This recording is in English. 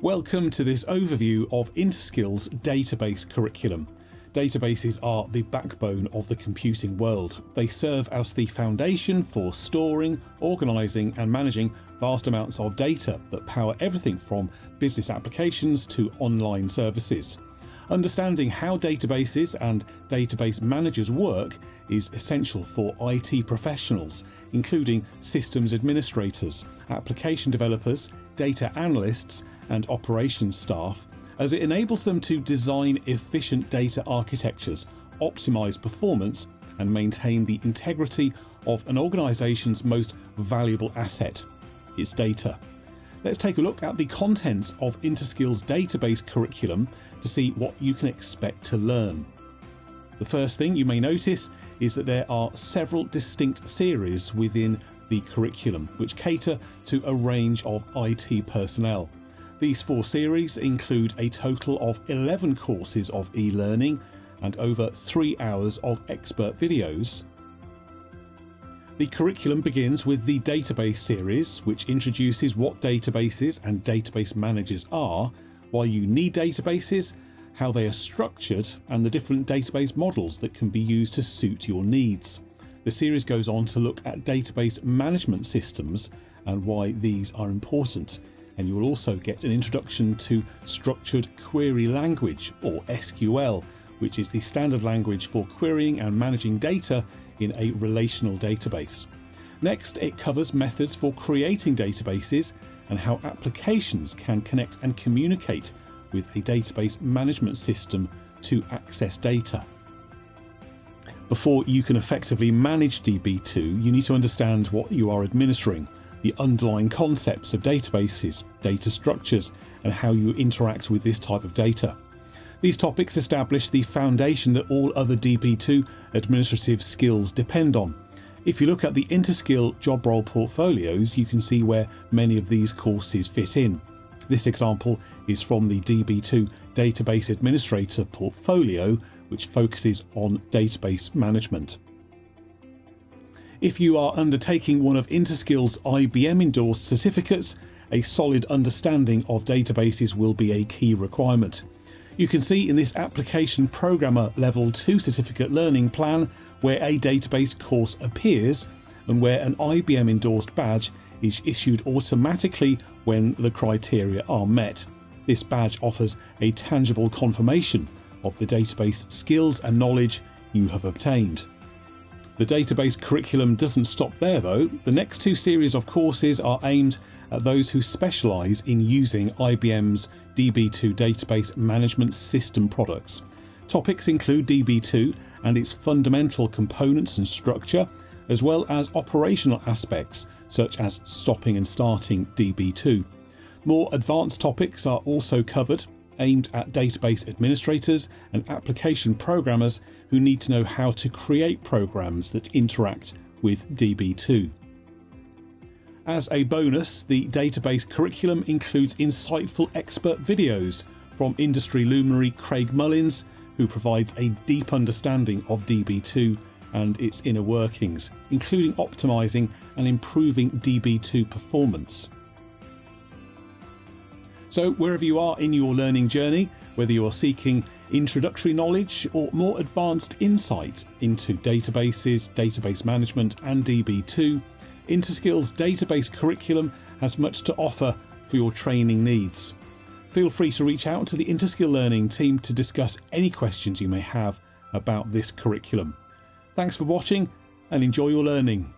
Welcome to this overview of Interskill's database curriculum. Databases are the backbone of the computing world. They serve as the foundation for storing, organising and managing vast amounts of data that power everything from business applications to online services. Understanding how databases and database managers work is essential for IT professionals, including systems administrators, application developers, data analysts and operations staff, as it enables them to design efficient data architectures, optimise performance and maintain the integrity of an organisation's most valuable asset, its data. Let's take a look at the contents of Interskill's database curriculum to see what you can expect to learn. The first thing you may notice is that there are several distinct series within the curriculum which cater to a range of IT personnel. These 4 series include a total of 11 courses of e-learning and over 3 hours of expert videos. The curriculum begins with the database series, which introduces what databases and database managers are, why you need databases, how they are structured and the different database models that can be used to suit your needs. The series goes on to look at database management systems and why these are important, and you will also get an introduction to Structured Query Language, or SQL, which is the standard language for querying and managing data in a relational database. Next, it covers methods for creating databases and how applications can connect and communicate with a database management system to access data. Before you can effectively manage DB2, you need to understand what you are administering, the underlying concepts of databases, data structures, and how you interact with this type of data. These topics establish the foundation that all other DB2 administrative skills depend on. If you look at the Interskill job role portfolios, you can see where many of these courses fit in. This example is from the DB2 Database Administrator portfolio, which focuses on database management. If you are undertaking one of Interskill's IBM endorsed certificates, a solid understanding of databases will be a key requirement. You can see in this Application Programmer Level 2 certificate learning plan where a database course appears and where an IBM endorsed badge is issued automatically when the criteria are met. This badge offers a tangible confirmation of the database skills and knowledge you have obtained. The database curriculum doesn't stop there though. The next 2 series of courses are aimed at those who specialise in using IBM's DB2 database management system products. Topics include DB2 and its fundamental components and structure, as well as operational aspects such as stopping and starting DB2. More advanced topics are also covered, aimed at database administrators and application programmers who need to know how to create programs that interact with DB2. As a bonus, the database curriculum includes insightful expert videos from industry luminary Craig Mullins, who provides a deep understanding of DB2 and its inner workings, including optimizing and improving DB2 performance. So wherever you are in your learning journey, whether you are seeking introductory knowledge or more advanced insight into databases, database management and DB2, Interskill's database curriculum has much to offer for your training needs. Feel free to reach out to the Interskill Learning team to discuss any questions you may have about this curriculum. Thanks for watching and enjoy your learning.